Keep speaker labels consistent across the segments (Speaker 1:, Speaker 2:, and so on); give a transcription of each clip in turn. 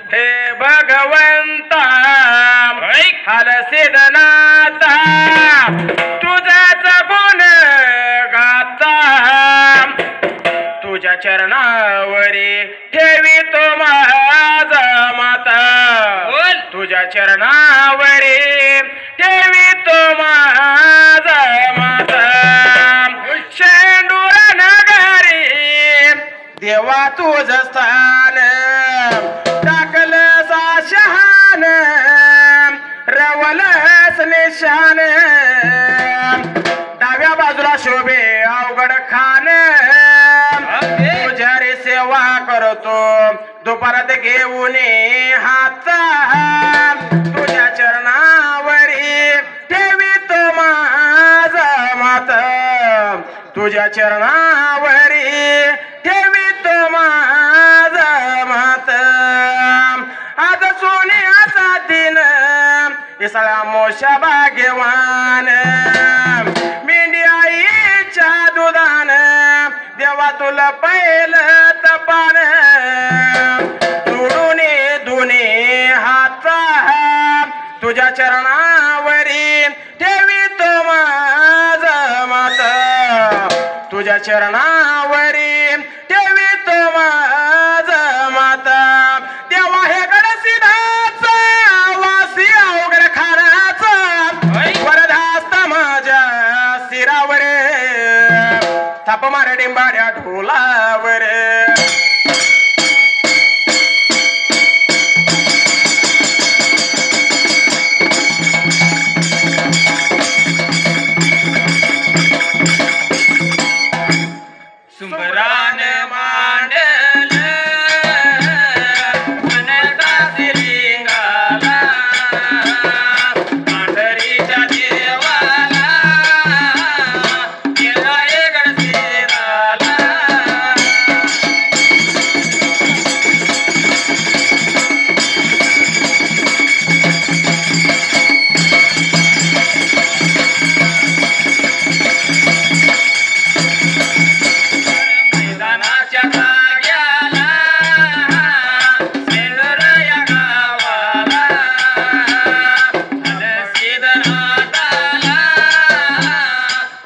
Speaker 1: हे भगवंता हलसिदनाथा तुझाच गुण गाता तुझ्या चरणावरी ठेवी तो माझा माता तुझ्या चरणावरी ठेवी तो माझा माता शेंडूर नगरी देवा तुझ स्थान टाकलं सा शहान रवलस निशान डाव्या बाजूला शोभे अवघड खान तुझ्या रे सेवा करतो दुपारात घेऊन हाता तुझ्या चरणावरी ठेवी तो माझा माता तुझ्या चरणावरी ठेवी तो माझा माता आज सोन्याचा दिन इसळा मोशा भाग्यवान मेंढी आईच्या दुधान देवा तुला पहिलं तपान तुडून दुने हाता तुझ्या चरणावरी ठेवी तो माझा माता तुझ्या चरणावरी ठेवी तो माझा माता देवा हे गडसिधाचा वासी अवघड खानाचा वरदास्त माझ्या शिरावर थाप मार डिंबाड्या ढोलावर सुंदरान मांडल अनंता श्रीलिंगाला पांढरीच्या देवाला केला गडसिराला मैदानाच्या जाग्याला सेंदूर या गावाला हलसिदनाथाला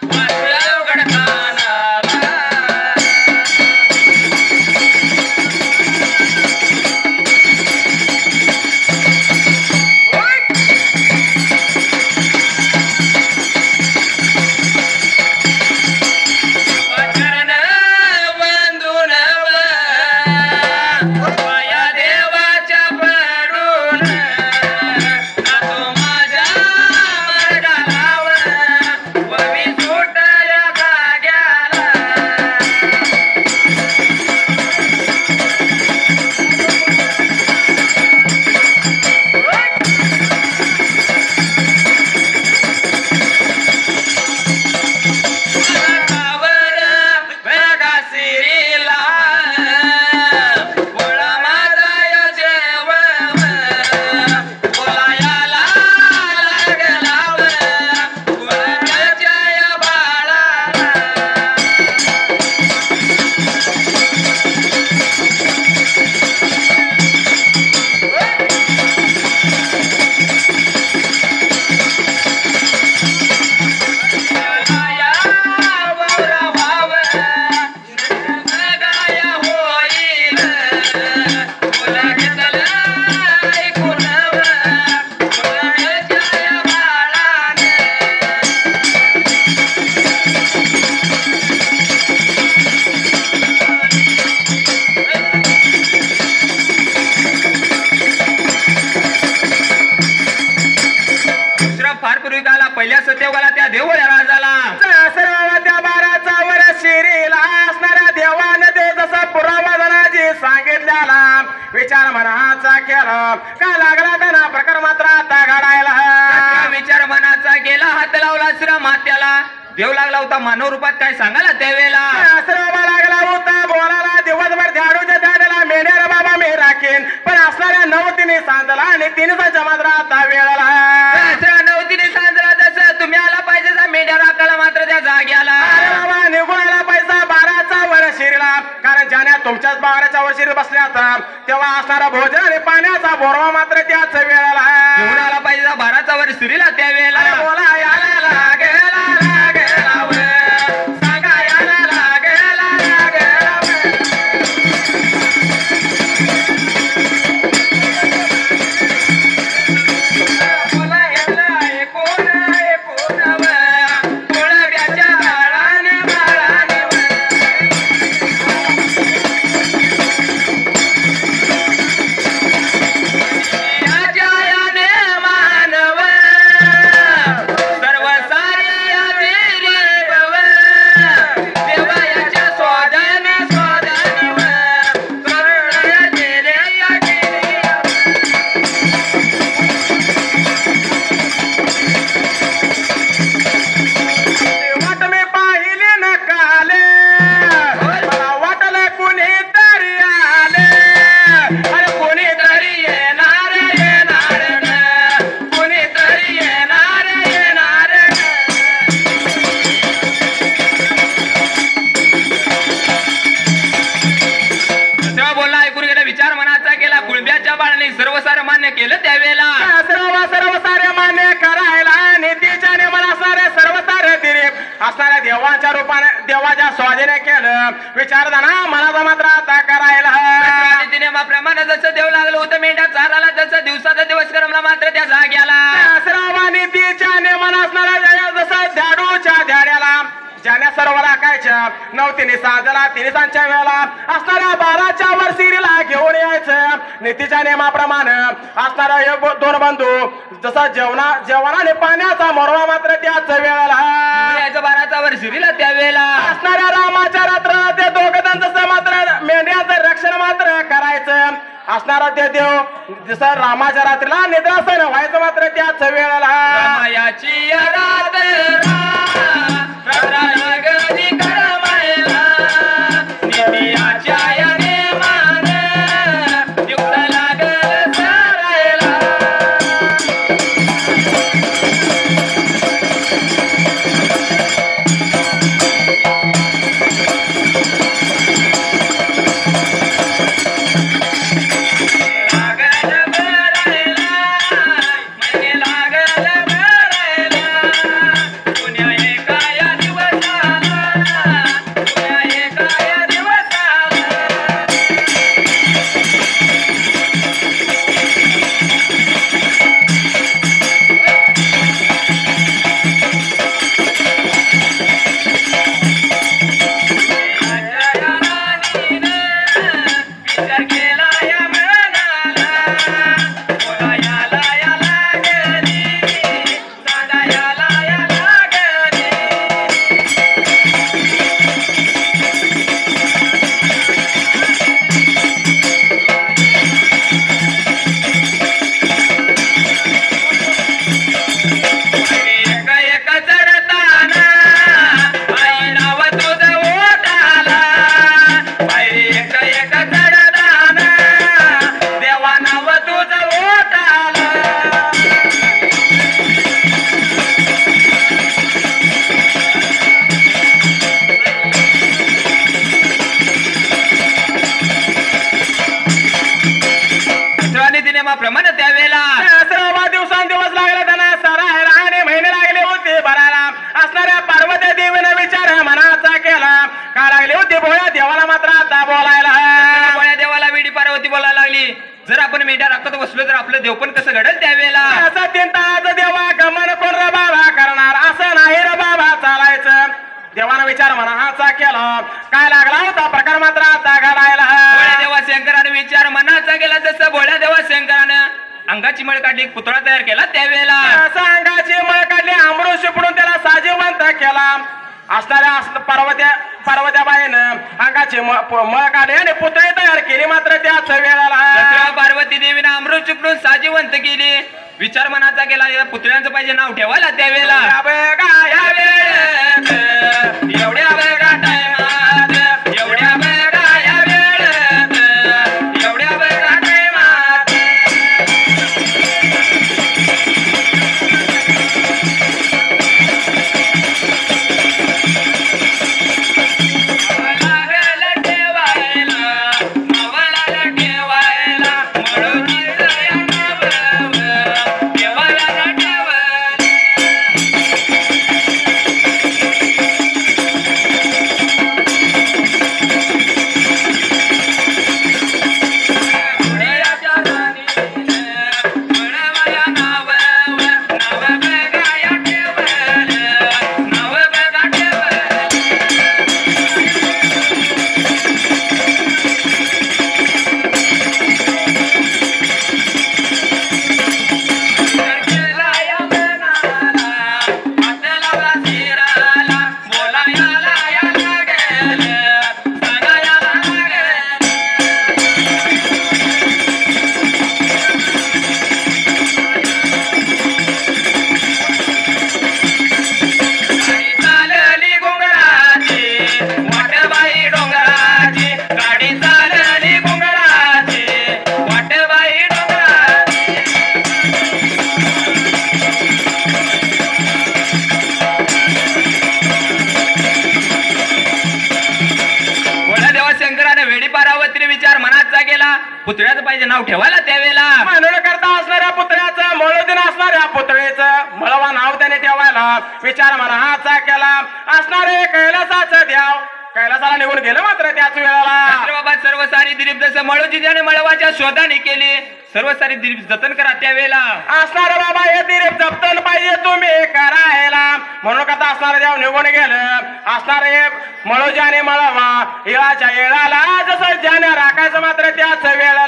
Speaker 1: वासी अवघड खानाला चरण वंदून पाया देवाच्या पडून नातो माझ्या मार्गाला ववी सुटल्या जाग्याला कावर वेगा सिरीला बोळा माझा जेव बोलायाला लागलाव गुळाच्या बाळाला गाया वौरा भाव गाया होईल बोला घेतलं ऐकून गुळाच्या बाळाने दुसरा फार पूर्वी काला पहिल्या सत्ययुगाला त्या देवळ्या राजाला सर्व त्या बाराचा वर शिरीला असणाऱ्या देवानं ते जसा पुरावा जनाजी सांगितल्याला विचार मनाचा केला का लागला त्यांना प्रकार मात्र आता घडायला विचार मनाचा गेला हात लावला श्री मात्याला देव लागला होता मानव रूपात काय सांगायला त्यावेळेला सर्व लागला होता बोलायला दिवसभर झाडूच्या झाडाला मेढ्याला बाबा मी राखीन पण असणाऱ्या नवतीने सांगला आणि तिने मात्र आता वेळाला नवतीने सांगला जसं तुम्ही आला पाहिजे मेढ्या राखायला मात्र त्या जाग्याला बाबा निघून आला पैसा बाराचा वर शिरला कारण ज्याने तुमच्याच बाराच्या वर शिर बसल्या होता तेव्हा असणारा भोजन आणि पाण्याचा बोरवा मात्र त्याच वेळेला
Speaker 2: घेऊन आला पाहिजे भाराचा वर स्त्रीला त्यावेळेला
Speaker 1: बोला याला लागेला लागेला वे सांगा याला लागेला लागेला वे बोला याला ऐकून वे कोळब्याच्या बाळाने बाळाने वे याने मानव सर्व सारी बव देवाच्या स्वादन स्वादन करुणा गेले या गेले वाट मी पाहिले न काले मला वाटलं कुणी तरी आले अरे कुणी तरी येणार येणार कुणी तरी येणार येणार
Speaker 2: तेव्हा बोलला ऐकून गेला विचार मनाचा केला कुळब्याच्या बाळाने सर्व सारं मान्य केलं त्यावेळेला
Speaker 1: सर्व सारे मान्य करायला नीतीच्या नियमाला सारे सर्व सारे दिरीप असणाऱ्या देवाच्या रूपाने देवाच्या स्वाधीने केलं विचारताना मनाचा मात्र आता करायला
Speaker 2: नियमाप्रमाणे जसं देव लागलं होतं मेंढ्या चाराला जसं दिवसाचा दिवस करमला मात्र त्या जाग्याला
Speaker 1: सर्व नीतीच्या नियमाला असणाऱ्या जसं झाडूच्या झाड्याला ज्याने सर्व राखायच्या 9 तिन्ही सांजला तिन्ही सांजच्या वेळेला असणाऱ्या 12च्या वर सिरीला घेऊन यायचं नीतीच्या नियमाप्रमाणे असणारा हे दोन बंधू जसा जेवणाने पाण्याचा मोरवा मात्र त्याच वेळेला
Speaker 2: 12चा वर शिरीला त्यावेळेला
Speaker 1: असणाऱ्या रामाच्या रात्र ते दोघं जसं मात्र मेंढ्याचं रक्षण मात्र करायचं असणारा ते देव जसं रामाच्या रात्रीला निद्रासन व्हायचं मात्र त्याच वेळेला
Speaker 2: याची रात्र प्रमाणे त्यावेळेला
Speaker 1: दिवस लागला त्यांना सरायला आणि महिने लागले होते भरायला असणाऱ्या पार्वती देवीने विचार मनाचा केला का लागली होती भोळ्या देवाला मात्र आता बोलायला
Speaker 2: भोळ्या देवाला वेडी पार्वती बोलायला लागली जर आपण मेंढ्या राखत बसलो तर आपलं देव पण कसं घडेल त्यावेळेला
Speaker 1: असं तीन देवा गमन कोण रे बाबा करणार असं नाही रे बाबा चालायचं देवानं विचार मनाचा केला काय लागला होता प्रकार मात्र आता घडायला
Speaker 2: भोळ्या देवा शंकराने विचार मनाचा केला जसं भोळ्या देवा शंकरानं अंगाची मळ काढली पुतळा तयार केला त्यावेळेला
Speaker 1: अंगाची मळ काढली अमृत शिपडून त्याला साजीवंत केला असणाऱ्या पार्वत्याबाईनं अंगाची मळ काढली आणि पुतळी तयार केली मात्र त्याच वेळेला
Speaker 2: पार्वती देवीनं अमृत चिपडून साजीवंत केली विचार मनाचा केला या पुतळ्यांचं पाहिजे नाव ठेवायला त्यावेळेला एवढ्या वेळा टायमात एवढ्या वेळा या वेळेत एवढ्या वेळा टायमात ठेवायला ठेवायला पुतळ्याचं पाहिजे नाव ठेवायला त्यावेळेला.
Speaker 1: म्हणून करता असणाऱ्या पुतळ्याचं मळोदीन असणाऱ्या पुतळेचं मळवा नाव त्याने ठेवायला विचार मनाचा केला. असणारे कैलासाचं द्याव कैलासाला निघून गेलं मात्र त्याच वेळेला.
Speaker 2: बाबा सर्व सारी दिलीप जसं मळोजी ज्याने मळवाच्या शोधाने केली सर्व सारी दिलीप जतन करा त्यावेळेला.
Speaker 1: असणार बाबा हे दिलीप जपतन पाहिजे तुम्ही करायला. म्हणून कथा असणार देव निघून गेलं. असणारे मळोजाने मळवा येळाच्या येळाला जसं ज्याने राखायचं मात्र त्याच वेळेला.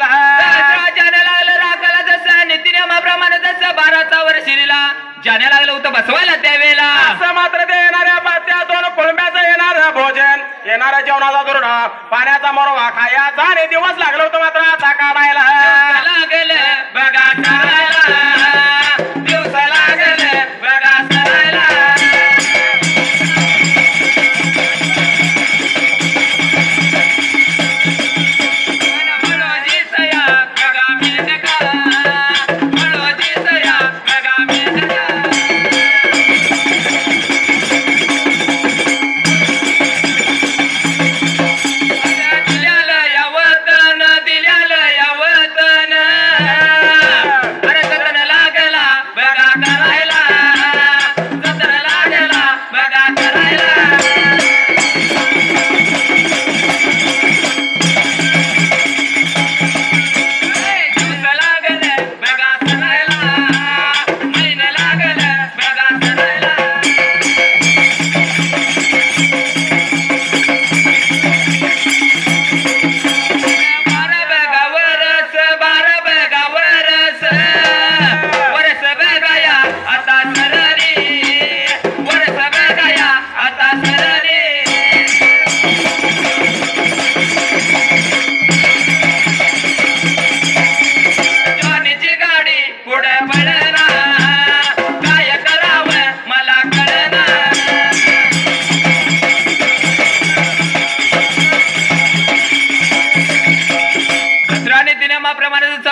Speaker 2: ज्याने लागलं राखायला जसं नीतिनियमाप्रमाणे जसं 12चा वर शिरीला ज्याने लागलं होतं बसवायला त्यावेळेला.
Speaker 1: असं मात्र ते येणाऱ्या त्या दोन कुळंब्याचं येणार भोजन येणाऱ्या जेवणाचा दुरडा पाण्याचा मोरवा खायचा आणि दिवस लागलं होतं मात्र आता काढायला.
Speaker 2: लागलं बघा करायला दिवस लागलं बघा करायला.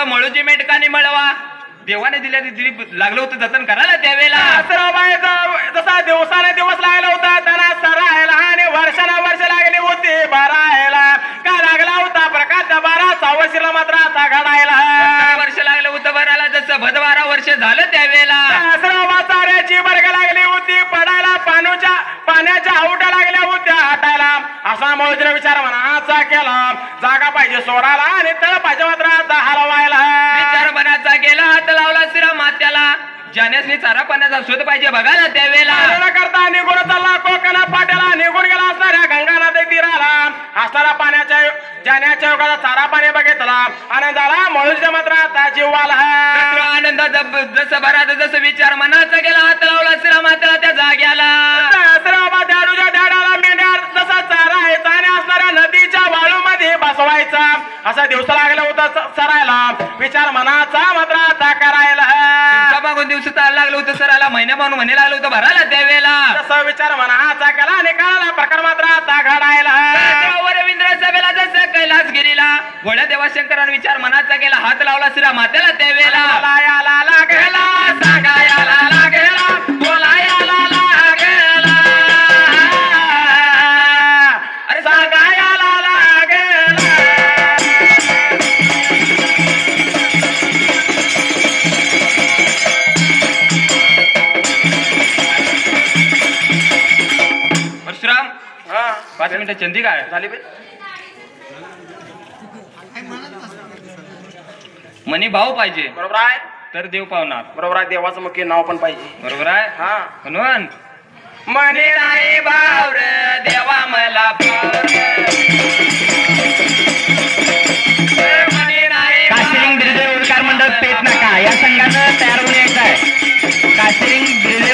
Speaker 2: मळोजी मेटकाने मळवा देवाने दिल्या दिलीप लागलं होतं जतन करायला त्यावेळेला.
Speaker 1: जसा दिवसाने दिवस लागला होता त्याला सरायला आणि वर्षाला वर्ष लागली होती भरायला. का लागला होता प्रकाश 12चा वर्षीला मात्र आता घडायला.
Speaker 2: वर्ष लागलं होतं भरायला जसं 12 वर्ष झालं त्यावेळेला.
Speaker 1: चाऱ्याची बर्ग लागली होती पडायला पाण्याच्या आवट्या लागल्या होत्या हटायला. असा मळोजीने विचार मनाचा केला. जागा पाहिजे सोडायला आणि तळ पाहिजे मात्र आता हलवायला.
Speaker 2: विचार मनाचा गेला हात लावला श्री मात्याला जाण्यासनी चारा पाण्याचा शोध पाहिजे बघायला त्यावेळेला.
Speaker 1: करता निघून चालला कोकणा पाट्याला निघून गेला असणाऱ्या गंगा नदी तीराला. असणारा पाण्याच्या जाण्याच्या योगाला चारा पाणी बघितला आनंदाला मळूच्या मात्र आता जीवाला.
Speaker 2: आनंद जसं भरात जसं विचार मनाचा गेला हात लावला श्री मात्याला त्या जाग्याला.
Speaker 1: दारूच्या झाडाला मेंढ्या जसा चारायचा आणि असणाऱ्या नदीच्या वाळूमध्ये बसवायचा. असा दिवस लागला होता सरायला विचार मनाचा मात्र आता करायला.
Speaker 2: मागून दिवस लागलं होतं सरायला महिन्या पाहून महिने लागलं होतं भरायला त्यावेळेला.
Speaker 1: तसं विचार मनाचा केला आणि कळाला प्रकार मात्र आता घडायला.
Speaker 2: रवींद्र सभेला जसं कैलासगिरीला घोड्या देवा शंकराने विचार मनाचा केला हात लावला श्री मात्याला त्यावेळेला.
Speaker 1: याला लागेला सांगायला लागेला बोलायला लागेला अरे सांगायला लागेला.
Speaker 2: परशुराम 5 मिनिटं चंदी काय
Speaker 1: झाली
Speaker 2: मनी भाऊ पाहिजे
Speaker 1: बरोबर आहे.
Speaker 2: तर देव पावणार
Speaker 1: बरोबर आहे. देवाचं मुख्य नाव पण पाहिजे
Speaker 2: बरोबर आहे.
Speaker 1: हा
Speaker 2: म्हणून
Speaker 1: मनी नाही
Speaker 2: भाव रे देवा मला
Speaker 3: काशिलिंग ब्रिजे उलकार मंडळ पेट नाका या संघानं तयार होऊन यायचं आहे. काशिलिंग ब्रिजे